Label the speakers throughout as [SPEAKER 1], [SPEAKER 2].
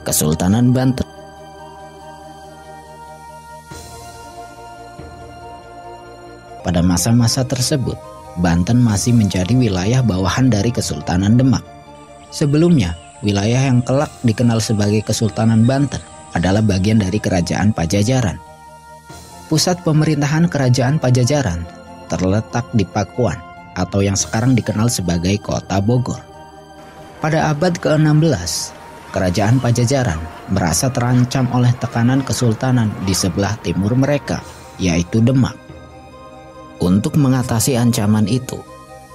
[SPEAKER 1] Kesultanan Banten. Pada masa-masa tersebut, Banten masih menjadi wilayah bawahan dari Kesultanan Demak. Sebelumnya, wilayah yang kelak dikenal sebagai Kesultanan Banten adalah bagian dari Kerajaan Pajajaran. Pusat pemerintahan Kerajaan Pajajaran terletak di Pakuan atau yang sekarang dikenal sebagai Kota Bogor. Pada abad ke-16, Kerajaan Pajajaran merasa terancam oleh tekanan kesultanan di sebelah timur mereka, yaitu Demak. Untuk mengatasi ancaman itu,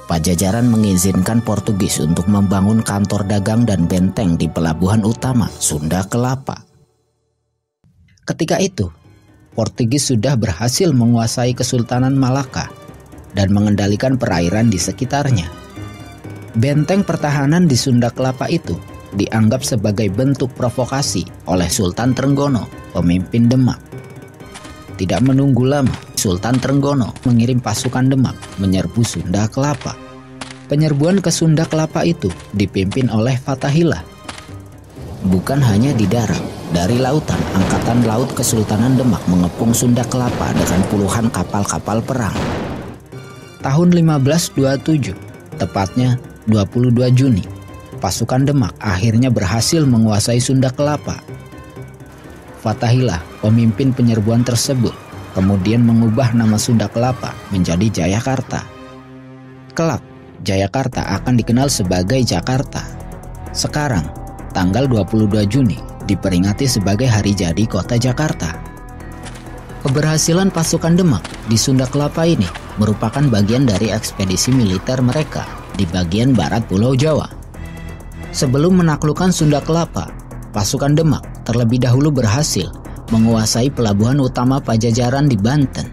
[SPEAKER 1] Pajajaran mengizinkan Portugis untuk membangun kantor dagang dan benteng di pelabuhan utama Sunda Kelapa. Ketika itu, Portugis sudah berhasil menguasai Kesultanan Malaka dan mengendalikan perairan di sekitarnya. Benteng pertahanan di Sunda Kelapa itu dianggap sebagai bentuk provokasi oleh Sultan Trenggono, pemimpin Demak. Tidak menunggu lama, Sultan Trenggono mengirim pasukan Demak menyerbu Sunda Kelapa. Penyerbuan ke Sunda Kelapa itu dipimpin oleh Fathahillah. Bukan hanya di darat, dari lautan, Angkatan Laut Kesultanan Demak mengepung Sunda Kelapa dengan puluhan kapal-kapal perang. Tahun 1527, tepatnya 22 Juni, pasukan Demak akhirnya berhasil menguasai Sunda Kelapa. Fathahillah, pemimpin penyerbuan tersebut, kemudian mengubah nama Sunda Kelapa menjadi Jayakarta. Kelak, Jayakarta akan dikenal sebagai Jakarta. Sekarang, tanggal 22 Juni diperingati sebagai hari jadi kota Jakarta. Keberhasilan pasukan Demak di Sunda Kelapa ini merupakan bagian dari ekspedisi militer mereka di bagian barat Pulau Jawa. Sebelum menaklukkan Sunda Kelapa, pasukan Demak terlebih dahulu berhasil menguasai pelabuhan utama Pajajaran di Banten.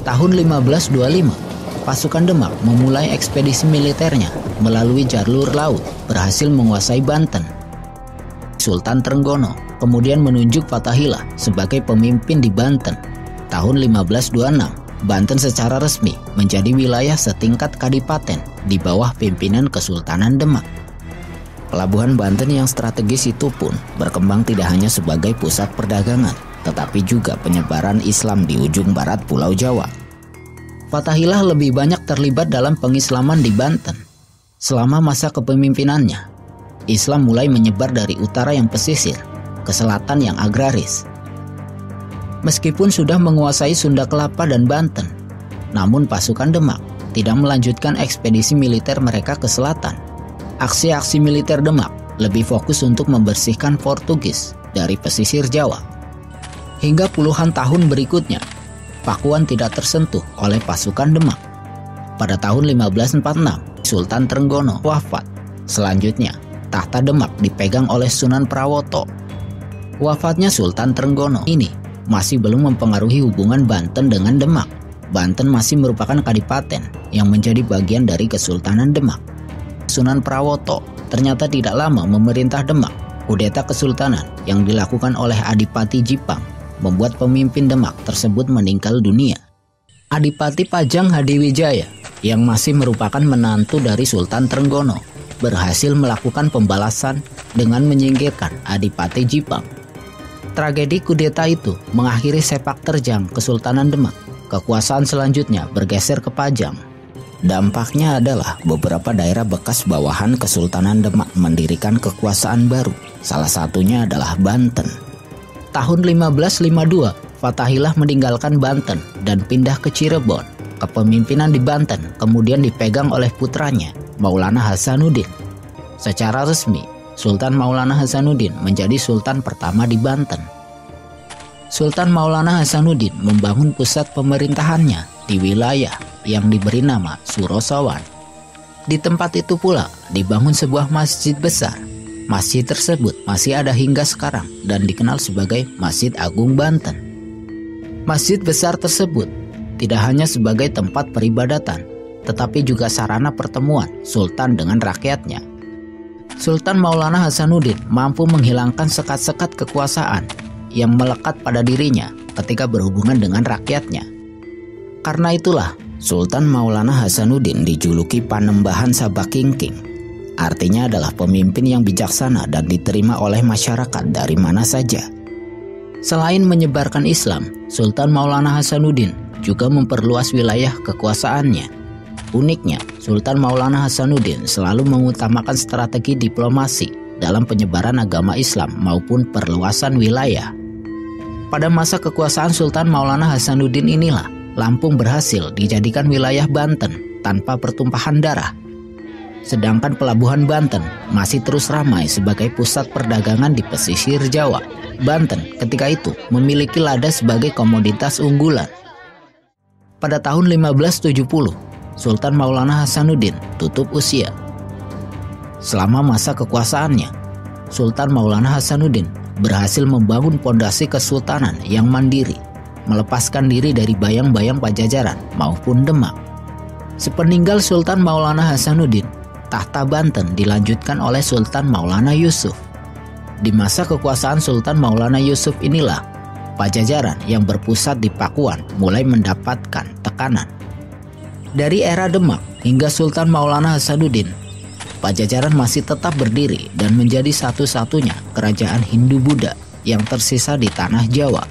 [SPEAKER 1] Tahun 1525, pasukan Demak memulai ekspedisi militernya melalui jalur laut, berhasil menguasai Banten. Sultan Trenggono kemudian menunjuk Fathahillah sebagai pemimpin di Banten. Tahun 1526, Banten secara resmi menjadi wilayah setingkat kadipaten di bawah pimpinan Kesultanan Demak. Pelabuhan Banten yang strategis itu pun berkembang tidak hanya sebagai pusat perdagangan, tetapi juga penyebaran Islam di ujung barat Pulau Jawa. Fathahillah lebih banyak terlibat dalam pengislaman di Banten. Selama masa kepemimpinannya, Islam mulai menyebar dari utara yang pesisir ke selatan yang agraris. Meskipun sudah menguasai Sunda Kelapa dan Banten, namun pasukan Demak tidak melanjutkan ekspedisi militer mereka ke selatan. Aksi-aksi militer Demak lebih fokus untuk membersihkan Portugis dari pesisir Jawa. Hingga puluhan tahun berikutnya, Pakuan tidak tersentuh oleh pasukan Demak. Pada tahun 1546, Sultan Trenggono wafat. Selanjutnya, tahta Demak dipegang oleh Sunan Prawoto. Wafatnya Sultan Trenggono ini masih belum mempengaruhi hubungan Banten dengan Demak. Banten masih merupakan kadipaten yang menjadi bagian dari Kesultanan Demak. Sunan Prawoto ternyata tidak lama memerintah Demak. Kudeta kesultanan yang dilakukan oleh Adipati Jipang membuat pemimpin Demak tersebut meninggal dunia. Adipati Pajang Hadiwijaya yang masih merupakan menantu dari Sultan Trenggono berhasil melakukan pembalasan dengan menyingkirkan Adipati Jipang. Tragedi kudeta itu mengakhiri sepak terjang Kesultanan Demak. Kekuasaan selanjutnya bergeser ke Pajang. Dampaknya adalah beberapa daerah bekas bawahan Kesultanan Demak mendirikan kekuasaan baru. Salah satunya adalah Banten. Tahun 1552, Fathahillah meninggalkan Banten dan pindah ke Cirebon. Kepemimpinan di Banten kemudian dipegang oleh putranya, Maulana Hasanuddin. Secara resmi, Sultan Maulana Hasanuddin menjadi sultan pertama di Banten. Sultan Maulana Hasanuddin membangun pusat pemerintahannya di wilayah yang diberi nama Surosawan. Di tempat itu pula dibangun sebuah masjid besar. Masjid tersebut masih ada hingga sekarang dan dikenal sebagai Masjid Agung Banten. Masjid besar tersebut tidak hanya sebagai tempat peribadatan, tetapi juga sarana pertemuan sultan dengan rakyatnya. Sultan Maulana Hasanuddin mampu menghilangkan sekat-sekat kekuasaan yang melekat pada dirinya ketika berhubungan dengan rakyatnya. Karena itulah, Sultan Maulana Hasanuddin dijuluki Panembahan Sabakingking artinya adalah pemimpin yang bijaksana dan diterima oleh masyarakat dari mana saja. Selain menyebarkan Islam, Sultan Maulana Hasanuddin juga memperluas wilayah kekuasaannya. Uniknya, Sultan Maulana Hasanuddin selalu mengutamakan strategi diplomasi dalam penyebaran agama Islam maupun perluasan wilayah. Pada masa kekuasaan Sultan Maulana Hasanuddin inilah, Lampung berhasil dijadikan wilayah Banten tanpa pertumpahan darah. Sedangkan pelabuhan Banten masih terus ramai sebagai pusat perdagangan di pesisir Jawa. Banten ketika itu memiliki lada sebagai komoditas unggulan. Pada tahun 1570, Sultan Maulana Hasanuddin tutup usia. Selama masa kekuasaannya, Sultan Maulana Hasanuddin berhasil membangun pondasi kesultanan yang mandiri, melepaskan diri dari bayang-bayang Pajajaran maupun Demak. Sepeninggal Sultan Maulana Hasanuddin, tahta Banten dilanjutkan oleh Sultan Maulana Yusuf. Di masa kekuasaan Sultan Maulana Yusuf inilah, Pajajaran yang berpusat di Pakuan mulai mendapatkan tekanan. Dari era Demak hingga Sultan Maulana Hasanuddin, Pajajaran masih tetap berdiri dan menjadi satu-satunya kerajaan Hindu-Buddha yang tersisa di tanah Jawa.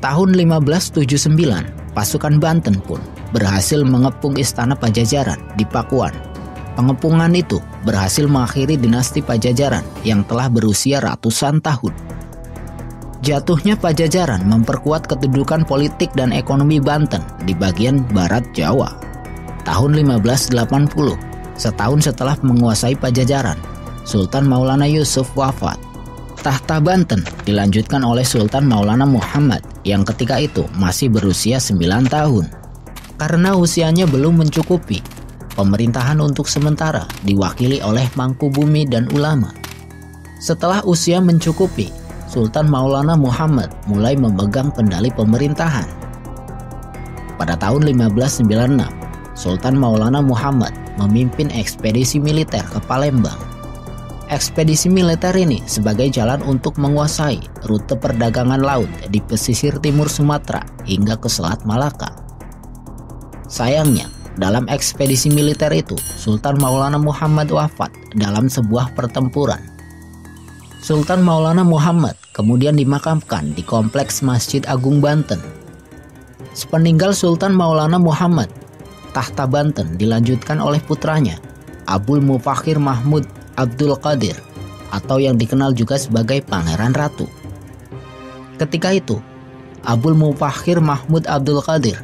[SPEAKER 1] Tahun 1579, pasukan Banten pun berhasil mengepung istana Pajajaran di Pakuan. Pengepungan itu berhasil mengakhiri dinasti Pajajaran yang telah berusia ratusan tahun. Jatuhnya Pajajaran memperkuat kedudukan politik dan ekonomi Banten di bagian barat Jawa. Tahun 1580, setahun setelah menguasai Pajajaran, Sultan Maulana Yusuf wafat. Tahta Banten dilanjutkan oleh Sultan Maulana Muhammad yang ketika itu masih berusia 9 tahun. Karena usianya belum mencukupi, pemerintahan untuk sementara diwakili oleh Mangkubumi dan ulama. Setelah usia mencukupi, Sultan Maulana Muhammad mulai memegang kendali pemerintahan. Pada tahun 1596, Sultan Maulana Muhammad memimpin ekspedisi militer ke Palembang. Ekspedisi militer ini sebagai jalan untuk menguasai rute perdagangan laut di pesisir timur Sumatera hingga ke Selat Malaka. Sayangnya, dalam ekspedisi militer itu, Sultan Maulana Muhammad wafat dalam sebuah pertempuran. Sultan Maulana Muhammad kemudian dimakamkan di Kompleks Masjid Agung Banten. Sepeninggal Sultan Maulana Muhammad, tahta Banten dilanjutkan oleh putranya, Abul Mufakhir Mahmud Abdul Qadir, atau yang dikenal juga sebagai Pangeran Ratu. Ketika itu, Abul Mufakhir Mahmud Abdul Qadir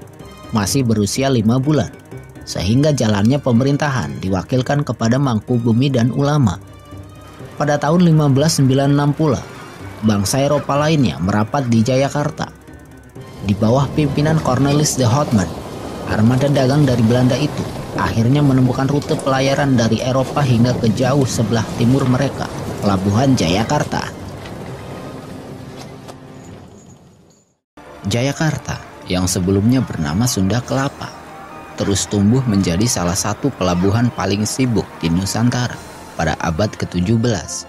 [SPEAKER 1] masih berusia 5 bulan, sehingga jalannya pemerintahan diwakilkan kepada Mangkubumi dan ulama. Pada tahun 1596 pula, bangsa Eropa lainnya merapat di Jayakarta. Di bawah pimpinan Cornelis de Houtman, armada dagang dari Belanda itu akhirnya menemukan rute pelayaran dari Eropa hingga ke jauh sebelah timur mereka, Pelabuhan Jayakarta. Jayakarta yang sebelumnya bernama Sunda Kelapa terus tumbuh menjadi salah satu pelabuhan paling sibuk di Nusantara pada abad ke-17.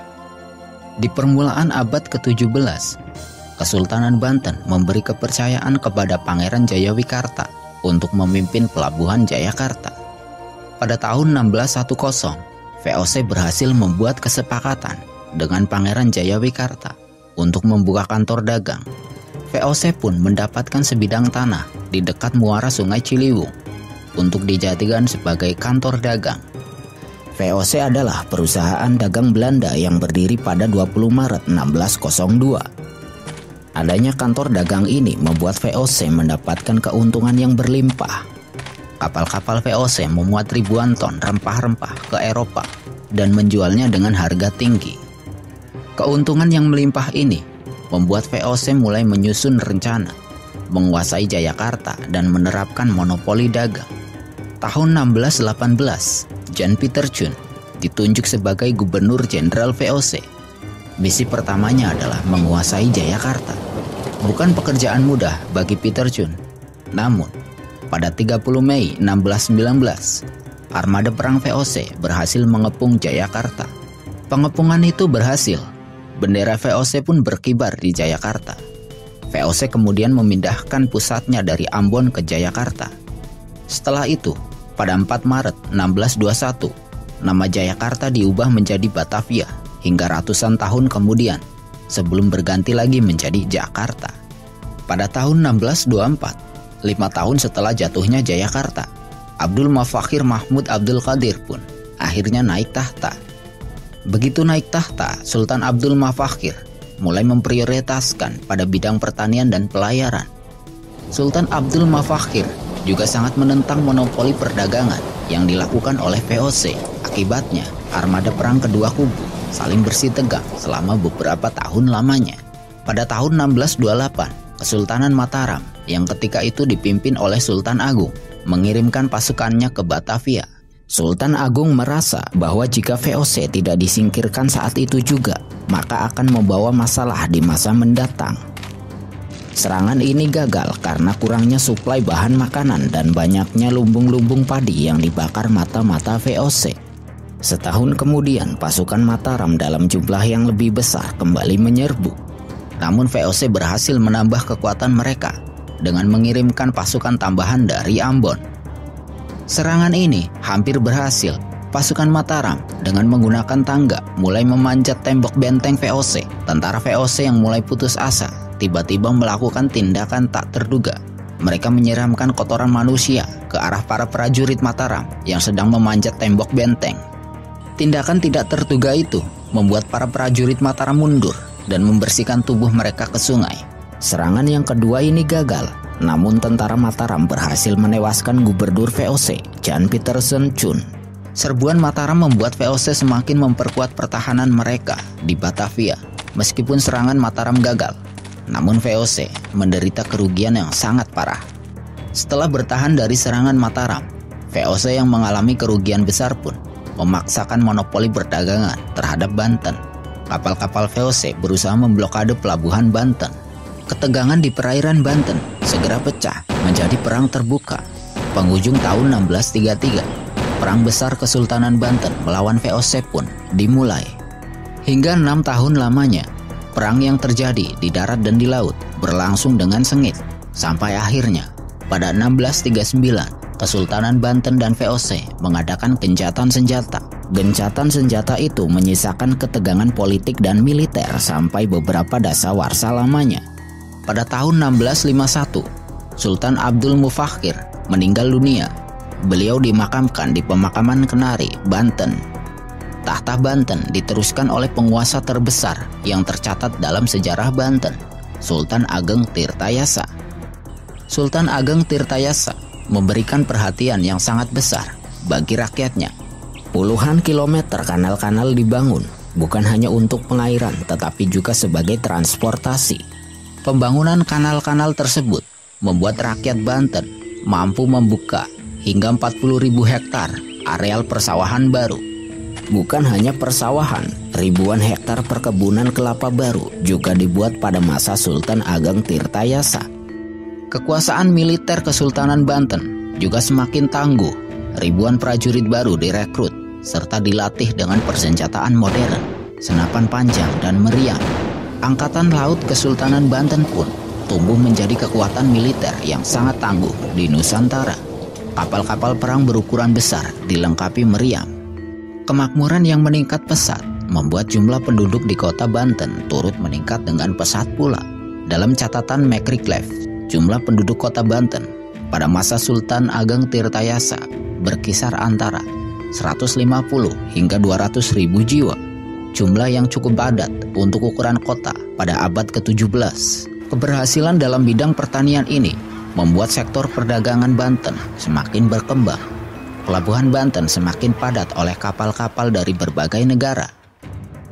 [SPEAKER 1] Di permulaan abad ke-17, Kesultanan Banten memberi kepercayaan kepada Pangeran Jayawikarta untuk memimpin pelabuhan Jayakarta. Pada tahun 1610, VOC berhasil membuat kesepakatan dengan Pangeran Jayawikarta untuk membuka kantor dagang. VOC pun mendapatkan sebidang tanah di dekat muara Sungai Ciliwung untuk dijadikan sebagai kantor dagang. VOC adalah perusahaan dagang Belanda yang berdiri pada 20 Maret 1602. Adanya kantor dagang ini membuat VOC mendapatkan keuntungan yang berlimpah. Kapal-kapal VOC memuat ribuan ton rempah-rempah ke Eropa dan menjualnya dengan harga tinggi. Keuntungan yang melimpah ini membuat VOC mulai menyusun rencana menguasai Jayakarta dan menerapkan monopoli dagang. Tahun 1618, Jan Pieter Choen ditunjuk sebagai Gubernur Jenderal VOC. Misi pertamanya adalah menguasai Jayakarta. Bukan pekerjaan mudah bagi Pieter Choen. Namun, pada 30 Mei 1619, armada perang VOC berhasil mengepung Jayakarta. Pengepungan itu berhasil. Bendera VOC pun berkibar di Jayakarta. VOC kemudian memindahkan pusatnya dari Ambon ke Jayakarta. Setelah itu, pada 4 Maret 1621, nama Jayakarta diubah menjadi Batavia hingga ratusan tahun kemudian, sebelum berganti lagi menjadi Jakarta. Pada tahun 1624, 5 tahun setelah jatuhnya Jayakarta, Abdul Mafakhir Mahmud Abdul Qadir pun akhirnya naik tahta. Begitu naik tahta, Sultan Abdul Mafakhir mulai memprioritaskan pada bidang pertanian dan pelayaran. Sultan Abdul Mafakhir juga sangat menentang monopoli perdagangan yang dilakukan oleh VOC. Akibatnya, armada perang kedua kubu saling bersitegang selama beberapa tahun lamanya. Pada tahun 1628, Kesultanan Mataram yang ketika itu dipimpin oleh Sultan Agung mengirimkan pasukannya ke Batavia. Sultan Agung merasa bahwa jika VOC tidak disingkirkan saat itu juga, maka akan membawa masalah di masa mendatang. Serangan ini gagal karena kurangnya suplai bahan makanan dan banyaknya lumbung-lumbung padi yang dibakar mata-mata VOC. Setahun kemudian, pasukan Mataram dalam jumlah yang lebih besar kembali menyerbu. Namun VOC berhasil menambah kekuatan mereka dengan mengirimkan pasukan tambahan dari Ambon. Serangan ini hampir berhasil. Pasukan Mataram dengan menggunakan tangga mulai memanjat tembok benteng VOC. Tentara VOC yang mulai putus asa tiba-tiba melakukan tindakan tak terduga. Mereka menyiramkan kotoran manusia ke arah para prajurit Mataram yang sedang memanjat tembok benteng. Tindakan tidak terduga itu membuat para prajurit Mataram mundur dan membersihkan tubuh mereka ke sungai. Serangan yang kedua ini gagal, namun tentara Mataram berhasil menewaskan gubernur VOC, Jan Pietersen Chun. Serbuan Mataram membuat VOC semakin memperkuat pertahanan mereka di Batavia. Meskipun serangan Mataram gagal, namun VOC menderita kerugian yang sangat parah. Setelah bertahan dari serangan Mataram, VOC yang mengalami kerugian besar pun memaksakan monopoli perdagangan terhadap Banten. Kapal-kapal VOC berusaha memblokade pelabuhan Banten. Ketegangan di perairan Banten segera pecah menjadi perang terbuka. Penghujung tahun 1633, perang besar Kesultanan Banten melawan VOC pun dimulai. Hingga 6 tahun lamanya, perang yang terjadi di darat dan di laut berlangsung dengan sengit. Sampai akhirnya, pada 1639, Kesultanan Banten dan VOC mengadakan gencatan senjata. Gencatan senjata itu menyisakan ketegangan politik dan militer sampai beberapa dasawarsa lamanya. Pada tahun 1651, Sultan Abdul Mufakhir meninggal dunia. Beliau dimakamkan di pemakaman Kenari, Banten. Tahta Banten diteruskan oleh penguasa terbesar yang tercatat dalam sejarah Banten, Sultan Ageng Tirtayasa. Sultan Ageng Tirtayasa memberikan perhatian yang sangat besar bagi rakyatnya. Puluhan kilometer kanal-kanal dibangun, bukan hanya untuk pengairan tetapi juga sebagai transportasi. Pembangunan kanal-kanal tersebut membuat rakyat Banten mampu membuka hingga 40.000 hektar areal persawahan baru. Bukan hanya persawahan, ribuan hektar perkebunan kelapa baru juga dibuat pada masa Sultan Ageng Tirtayasa. Kekuasaan militer Kesultanan Banten juga semakin tangguh. Ribuan prajurit baru direkrut serta dilatih dengan persenjataan modern, senapan panjang dan meriam. Angkatan Laut Kesultanan Banten pun tumbuh menjadi kekuatan militer yang sangat tangguh di Nusantara. Kapal-kapal perang berukuran besar dilengkapi meriam. Kemakmuran yang meningkat pesat membuat jumlah penduduk di kota Banten turut meningkat dengan pesat pula. Dalam catatan Macricleff, jumlah penduduk kota Banten pada masa Sultan Ageng Tirtayasa berkisar antara 150 hingga 200 ribu jiwa. Jumlah yang cukup padat untuk ukuran kota pada abad ke-17. Keberhasilan dalam bidang pertanian ini membuat sektor perdagangan Banten semakin berkembang. Pelabuhan Banten semakin padat oleh kapal-kapal dari berbagai negara.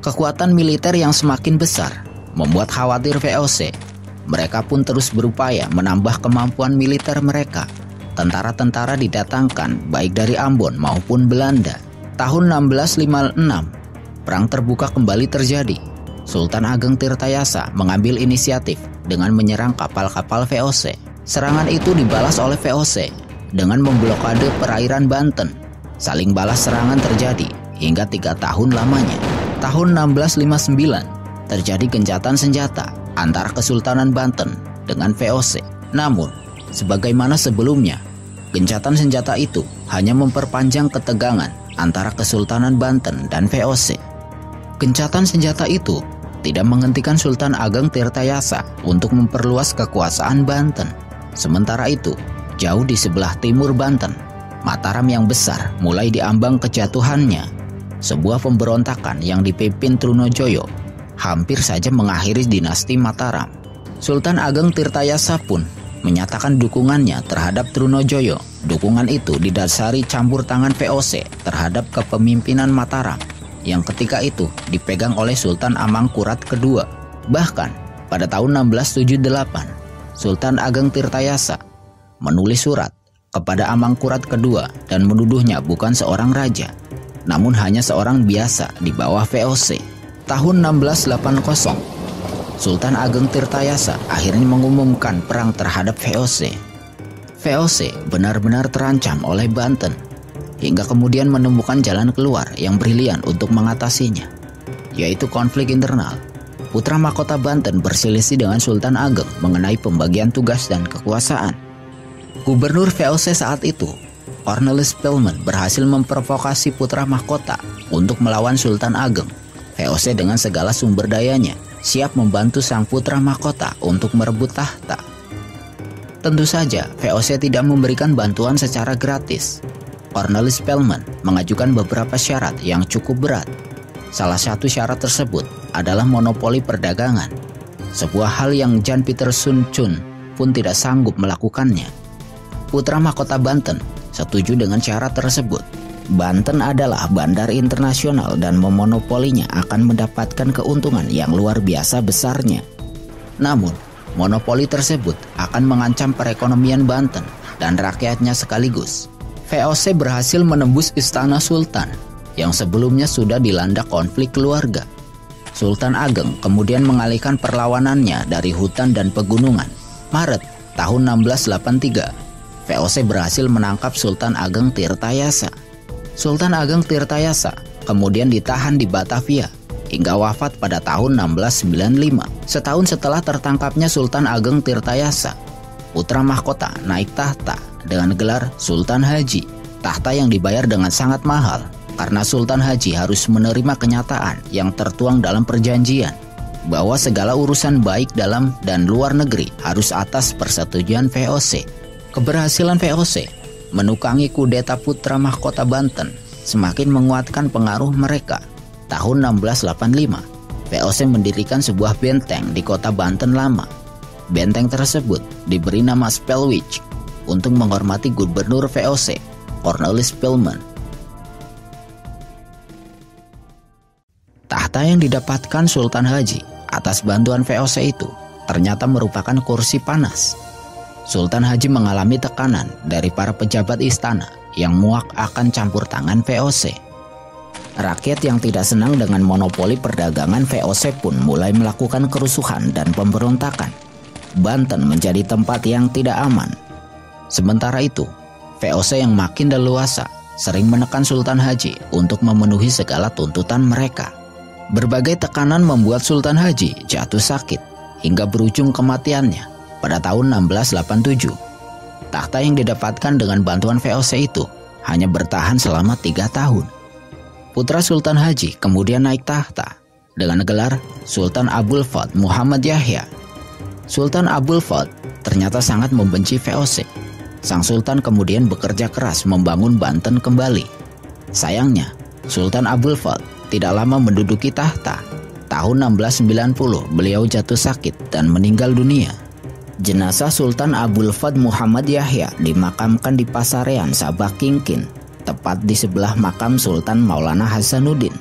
[SPEAKER 1] Kekuatan militer yang semakin besar membuat khawatir VOC. Mereka pun terus berupaya menambah kemampuan militer mereka. Tentara-tentara didatangkan baik dari Ambon maupun Belanda. Tahun 1656, perang terbuka kembali terjadi. Sultan Ageng Tirtayasa mengambil inisiatif dengan menyerang kapal-kapal VOC. Serangan itu dibalas oleh VOC dengan memblokade perairan Banten. Saling balas serangan terjadi hingga 3 tahun lamanya. Tahun 1659 terjadi gencatan senjata antara Kesultanan Banten dengan VOC. Namun, sebagaimana sebelumnya, gencatan senjata itu hanya memperpanjang ketegangan antara Kesultanan Banten dan VOC. Gencatan senjata itu tidak menghentikan Sultan Ageng Tirtayasa untuk memperluas kekuasaan Banten. Sementara itu, jauh di sebelah timur Banten, Mataram yang besar mulai diambang kejatuhannya. Sebuah pemberontakan yang dipimpin Trunojoyo hampir saja mengakhiri dinasti Mataram. Sultan Ageng Tirtayasa pun menyatakan dukungannya terhadap Trunojoyo. Dukungan itu didasari campur tangan VOC terhadap kepemimpinan Mataram yang ketika itu dipegang oleh Sultan Amangkurat II. Bahkan pada tahun 1678, Sultan Ageng Tirtayasa menulis surat kepada Amangkurat II dan menuduhnya bukan seorang raja, namun hanya seorang biasa di bawah VOC. Tahun 1680, Sultan Ageng Tirtayasa akhirnya mengumumkan perang terhadap VOC. VOC benar-benar terancam oleh Banten, hingga kemudian menemukan jalan keluar yang brilian untuk mengatasinya, yaitu konflik internal. Putra mahkota Banten berselisih dengan Sultan Ageng mengenai pembagian tugas dan kekuasaan. Gubernur VOC saat itu, Cornelis Spelman, berhasil memprovokasi putra mahkota untuk melawan Sultan Ageng. VOC dengan segala sumber dayanya siap membantu sang putra mahkota untuk merebut tahta. Tentu saja VOC tidak memberikan bantuan secara gratis. Cornelis Spelman mengajukan beberapa syarat yang cukup berat. Salah satu syarat tersebut adalah monopoli perdagangan, sebuah hal yang Jan Pieter Sun Chun pun tidak sanggup melakukannya. Putra mahkota Banten setuju dengan syarat tersebut. Banten adalah bandar internasional dan memonopolinya akan mendapatkan keuntungan yang luar biasa besarnya. Namun, monopoli tersebut akan mengancam perekonomian Banten dan rakyatnya sekaligus. VOC berhasil menembus istana Sultan yang sebelumnya sudah dilanda konflik keluarga. Sultan Ageng kemudian mengalihkan perlawanannya dari hutan dan pegunungan. Maret tahun 1683, VOC berhasil menangkap Sultan Ageng Tirtayasa. Sultan Ageng Tirtayasa kemudian ditahan di Batavia hingga wafat pada tahun 1695. Setahun setelah tertangkapnya Sultan Ageng Tirtayasa, putra mahkota naik tahta dengan gelar Sultan Haji. Tahta yang dibayar dengan sangat mahal karena Sultan Haji harus menerima kenyataan yang tertuang dalam perjanjian bahwa segala urusan baik dalam dan luar negeri harus atas persetujuan VOC. Keberhasilan VOC menukangi kudeta putra mahkota Banten semakin menguatkan pengaruh mereka. Tahun 1685, VOC mendirikan sebuah benteng di kota Banten Lama. Benteng tersebut diberi nama Spelwich untuk menghormati gubernur VOC, Cornelis Spelman. Tahta yang didapatkan Sultan Haji atas bantuan VOC itu ternyata merupakan kursi panas. Sultan Haji mengalami tekanan dari para pejabat istana yang muak akan campur tangan VOC. Rakyat yang tidak senang dengan monopoli perdagangan VOC pun mulai melakukan kerusuhan dan pemberontakan. Banten menjadi tempat yang tidak aman. Sementara itu, VOC yang makin leluasa sering menekan Sultan Haji untuk memenuhi segala tuntutan mereka. Berbagai tekanan membuat Sultan Haji jatuh sakit hingga berujung kematiannya pada tahun 1687. Tahta yang didapatkan dengan bantuan VOC itu hanya bertahan selama 3 tahun. Putra Sultan Haji kemudian naik tahta dengan gelar Sultan Abul Fadl Muhammad Yahya. Sultan Abul Fadl ternyata sangat membenci VOC. Sang Sultan kemudian bekerja keras membangun Banten kembali. Sayangnya, Sultan Abul Fadl tidak lama menduduki tahta. Tahun 1690 beliau jatuh sakit dan meninggal dunia. Jenazah Sultan Abul Fadl Muhammad Yahya dimakamkan di Pasarean Sabah Kingkin, tepat di sebelah makam Sultan Maulana Hasanuddin.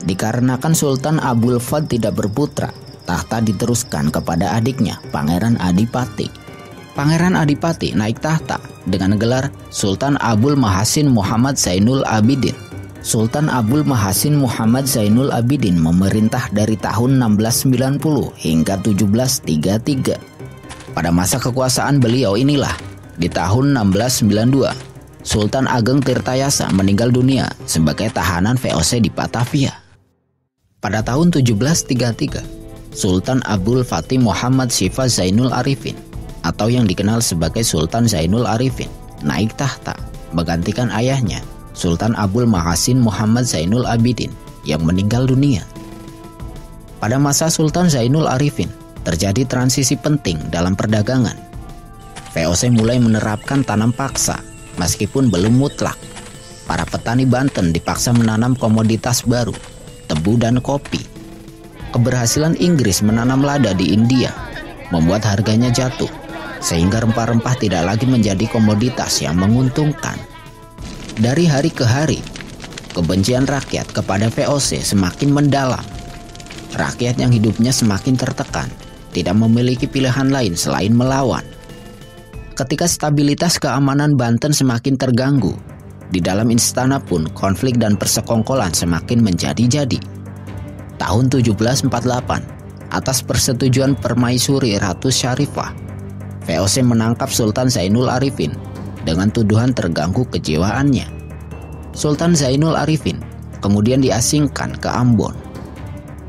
[SPEAKER 1] Dikarenakan Sultan Abul Fadl tidak berputra, tahta diteruskan kepada adiknya, Pangeran Adipati. Pangeran Adipati naik tahta dengan gelar Sultan Abul Mahasin Muhammad Zainul Abidin. Sultan Abul Mahasin Muhammad Zainul Abidin memerintah dari tahun 1690 hingga 1733. Pada masa kekuasaan beliau inilah, di tahun 1692, Sultan Ageng Tirtayasa meninggal dunia sebagai tahanan VOC di Batavia. Pada tahun 1733, Sultan Abdul Fatih Muhammad Syifa Zainul Arifin atau yang dikenal sebagai Sultan Zainul Arifin naik tahta menggantikan ayahnya, Sultan Abul Mahasin Muhammad Zainul Abidin yang meninggal dunia. Pada masa Sultan Zainul Arifin, terjadi transisi penting dalam perdagangan. VOC mulai menerapkan tanam paksa, meskipun belum mutlak. Para petani Banten dipaksa menanam komoditas baru, tebu dan kopi. Keberhasilan Inggris menanam lada di India membuat harganya jatuh, sehingga rempah-rempah tidak lagi menjadi komoditas yang menguntungkan. Dari hari ke hari, kebencian rakyat kepada VOC semakin mendalam. Rakyat yang hidupnya semakin tertekan, tidak memiliki pilihan lain selain melawan. Ketika stabilitas keamanan Banten semakin terganggu, di dalam istana pun konflik dan persekongkolan semakin menjadi-jadi. Tahun 1748, atas persetujuan Permaisuri Ratu Syarifah, VOC menangkap Sultan Zainul Arifin dengan tuduhan terganggu kejiwaannya. Sultan Zainul Arifin kemudian diasingkan ke Ambon.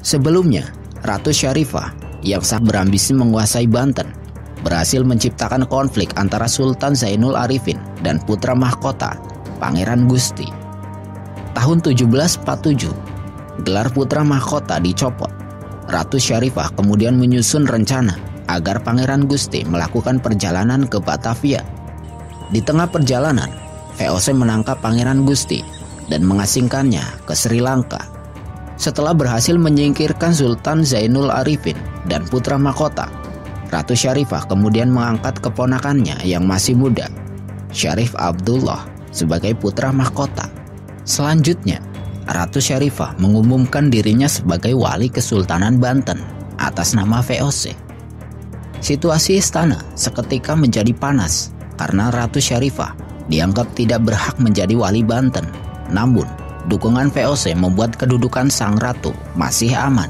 [SPEAKER 1] Sebelumnya, Ratu Syarifah yang sangat berambisi menguasai Banten berhasil menciptakan konflik antara Sultan Zainul Arifin dan putra mahkota, Pangeran Gusti. Tahun 1747, gelar putra mahkota dicopot. Ratu Syarifah kemudian menyusun rencana agar Pangeran Gusti melakukan perjalanan ke Batavia. Di tengah perjalanan, VOC menangkap Pangeran Gusti dan mengasingkannya ke Sri Lanka. Setelah berhasil menyingkirkan Sultan Zainul Arifin dan putra mahkota, Ratu Syarifah kemudian mengangkat keponakannya yang masih muda, Syarif Abdullah, sebagai putra mahkota. Selanjutnya, Ratu Syarifah mengumumkan dirinya sebagai wali Kesultanan Banten atas nama VOC. Situasi istana seketika menjadi panas karena Ratu Syarifah dianggap tidak berhak menjadi wali Banten. Namun, dukungan VOC membuat kedudukan sang ratu masih aman.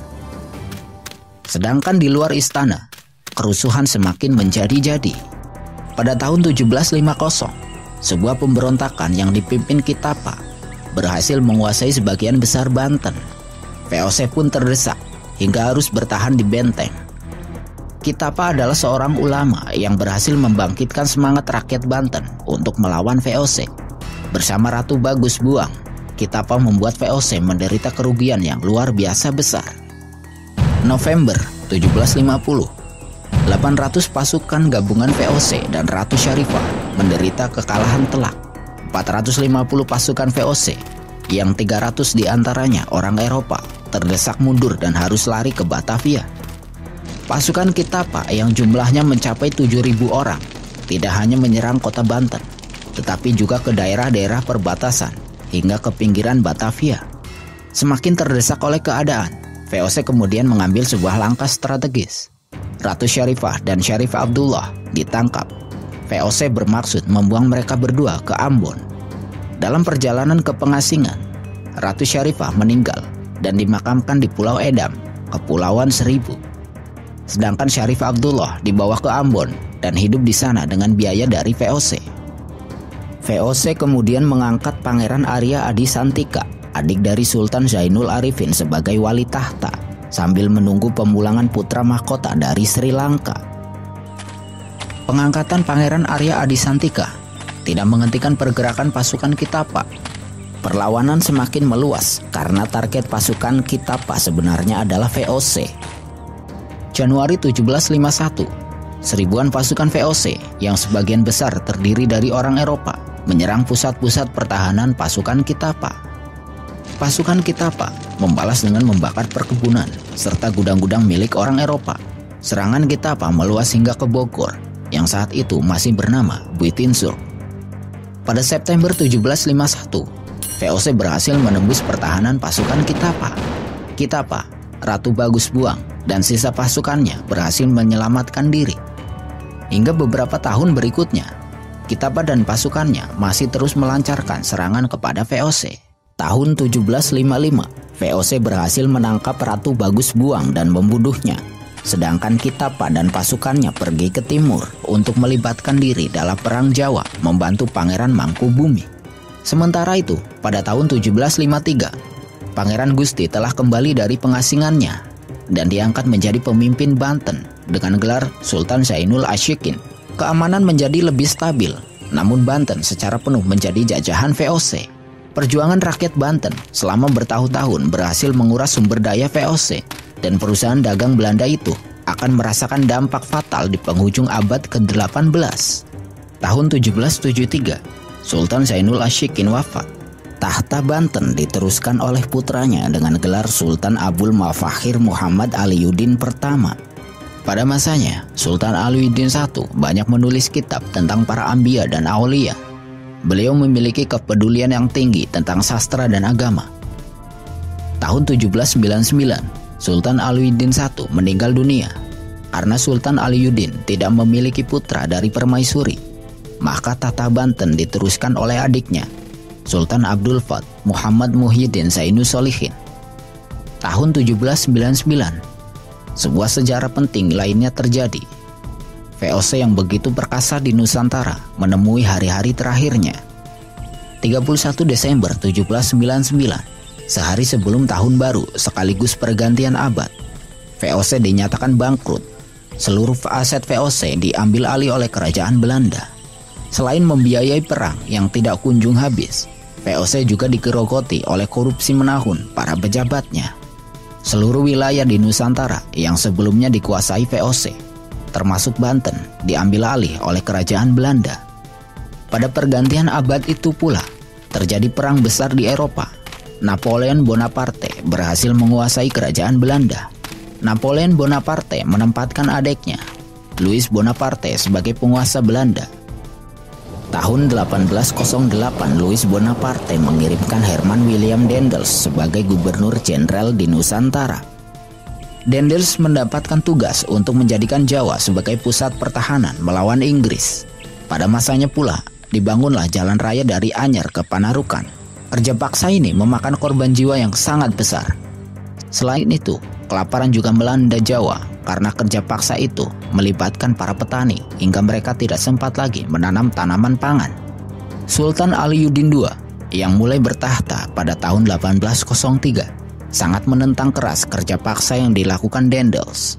[SPEAKER 1] Sedangkan di luar istana, kerusuhan semakin menjadi-jadi. Pada tahun 1750, sebuah pemberontakan yang dipimpin Kitapa berhasil menguasai sebagian besar Banten. VOC pun terdesak hingga harus bertahan di benteng. Kitapa adalah seorang ulama yang berhasil membangkitkan semangat rakyat Banten untuk melawan VOC. Bersama Ratu Bagus Buang, Kitapa membuat VOC menderita kerugian yang luar biasa besar. November 1750, 800 pasukan gabungan VOC dan Ratu Syarifah menderita kekalahan telak. 450 pasukan VOC, yang 300 diantaranya orang Eropa, terdesak mundur dan harus lari ke Batavia. Pasukan Kitapa yang jumlahnya mencapai 7.000 orang tidak hanya menyerang kota Banten, tetapi juga ke daerah-daerah perbatasan hingga ke pinggiran Batavia. Semakin terdesak oleh keadaan, VOC kemudian mengambil sebuah langkah strategis. Ratu Syarifah dan Syarif Abdullah ditangkap. VOC bermaksud membuang mereka berdua ke Ambon. Dalam perjalanan ke pengasingan, Ratu Syarifah meninggal dan dimakamkan di Pulau Edam, Kepulauan Seribu. Sedangkan Syarif Abdullah dibawa ke Ambon dan hidup di sana dengan biaya dari VOC. VOC kemudian mengangkat Pangeran Arya Adisantika, adik dari Sultan Zainul Arifin, sebagai wali tahta sambil menunggu pemulangan putra mahkota dari Sri Lanka. Pengangkatan Pangeran Arya Adisantika tidak menghentikan pergerakan pasukan Kitapa. Perlawanan semakin meluas karena target pasukan Kitapa sebenarnya adalah VOC. Januari 1751, seribuan pasukan VOC yang sebagian besar terdiri dari orang Eropa menyerang pusat-pusat pertahanan pasukan Kitapa. Pasukan Kitapa membalas dengan membakar perkebunan serta gudang-gudang milik orang Eropa. Serangan Kitapa meluas hingga ke Bogor, yang saat itu masih bernama Buitinsur. Pada September 1751, VOC berhasil menembus pertahanan pasukan Kitapa. Kitapa, Ratu Bagus Buang, dan sisa pasukannya berhasil menyelamatkan diri. Hingga beberapa tahun berikutnya, Kitapa dan pasukannya masih terus melancarkan serangan kepada VOC. Tahun 1755, VOC berhasil menangkap Ratu Bagus Buang dan membunuhnya. Sedangkan Kitapa dan pasukannya pergi ke timur untuk melibatkan diri dalam Perang Jawa membantu Pangeran Mangkubumi. Sementara itu, pada tahun 1753, Pangeran Gusti telah kembali dari pengasingannya dan diangkat menjadi pemimpin Banten dengan gelar Sultan Zainul Asyikin. Keamanan menjadi lebih stabil, namun Banten secara penuh menjadi jajahan VOC. Perjuangan rakyat Banten selama bertahun-tahun berhasil menguras sumber daya VOC, dan perusahaan dagang Belanda itu akan merasakan dampak fatal di penghujung abad ke-18. Tahun 1773, Sultan Zainul Ashikin wafat. Tahta Banten diteruskan oleh putranya dengan gelar Sultan Abul Mafakhir Muhammad Aliyuddin pertama. Pada masanya, Sultan Aliyuddin I banyak menulis kitab tentang para anbiya dan aulia. Beliau memiliki kepedulian yang tinggi tentang sastra dan agama. Tahun 1799, Sultan Aliyuddin I meninggal dunia. Karena Sultan Aliyuddin tidak memiliki putra dari permaisuri, maka tahta Banten diteruskan oleh adiknya, Sultan Abdul Fath Muhammad Muhyiddin Zainus Solihin. Tahun 1799, sebuah sejarah penting lainnya terjadi. VOC yang begitu perkasa di Nusantara menemui hari-hari terakhirnya. 31 Desember 1799, sehari sebelum tahun baru sekaligus pergantian abad, VOC dinyatakan bangkrut. Seluruh aset VOC diambil alih oleh kerajaan Belanda. Selain membiayai perang yang tidak kunjung habis, VOC juga digerogoti oleh korupsi menahun para pejabatnya. Seluruh wilayah di Nusantara yang sebelumnya dikuasai VOC, termasuk Banten, diambil alih oleh kerajaan Belanda. Pada pergantian abad itu pula, terjadi perang besar di Eropa. Napoleon Bonaparte berhasil menguasai kerajaan Belanda. Napoleon Bonaparte menempatkan adiknya, Louis Bonaparte, sebagai penguasa Belanda. Tahun 1808, Louis Bonaparte mengirimkan Herman William Daendels sebagai gubernur jenderal di Nusantara. Daendels mendapatkan tugas untuk menjadikan Jawa sebagai pusat pertahanan melawan Inggris. Pada masanya pula, dibangunlah jalan raya dari Anyar ke Panarukan. Kerja paksa ini memakan korban jiwa yang sangat besar. Selain itu, kelaparan juga melanda Jawa karena kerja paksa itu melibatkan para petani hingga mereka tidak sempat lagi menanam tanaman pangan. Sultan Aliyuddin II yang mulai bertahta pada tahun 1803 sangat menentang keras kerja paksa yang dilakukan Daendels.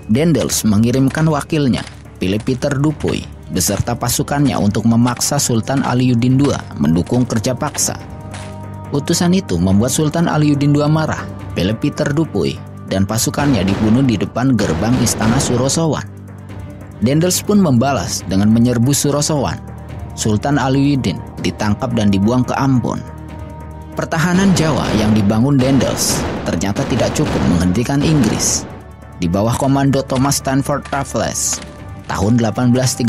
[SPEAKER 1] Daendels mengirimkan wakilnya, Philip Peter Dupuy, beserta pasukannya untuk memaksa Sultan Aliyuddin II mendukung kerja paksa. Utusan itu membuat Sultan Aliyuddin II marah. Philip Peter Dupuy dan pasukannya dibunuh di depan gerbang istana Surosowan. Daendels pun membalas dengan menyerbu Surosowan. Sultan Aliyuddin ditangkap dan dibuang ke Ambon. Pertahanan Jawa yang dibangun Daendels ternyata tidak cukup menghentikan Inggris. Di bawah komando Thomas Stamford Raffles, tahun 1813,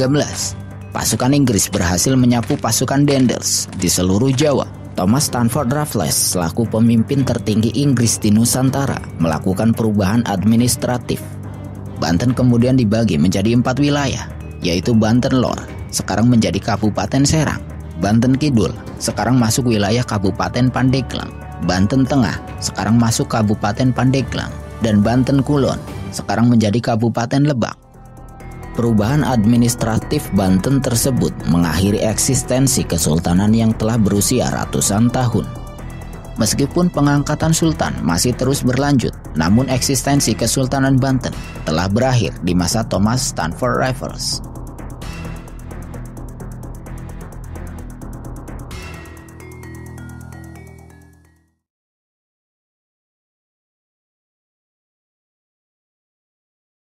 [SPEAKER 1] pasukan Inggris berhasil menyapu pasukan Daendels di seluruh Jawa. Thomas Stamford Raffles selaku pemimpin tertinggi Inggris di Nusantara melakukan perubahan administratif. Banten kemudian dibagi menjadi 4 wilayah, yaitu Banten Lor, sekarang menjadi Kabupaten Serang. Banten Kidul, sekarang masuk wilayah Kabupaten Pandeglang. Banten Tengah, sekarang masuk Kabupaten Pandeglang. Dan Banten Kulon, sekarang menjadi Kabupaten Lebak. Perubahan administratif Banten tersebut mengakhiri eksistensi kesultanan yang telah berusia ratusan tahun. Meskipun pengangkatan sultan masih terus berlanjut, namun eksistensi Kesultanan Banten telah berakhir di masa Thomas Stamford Raffles.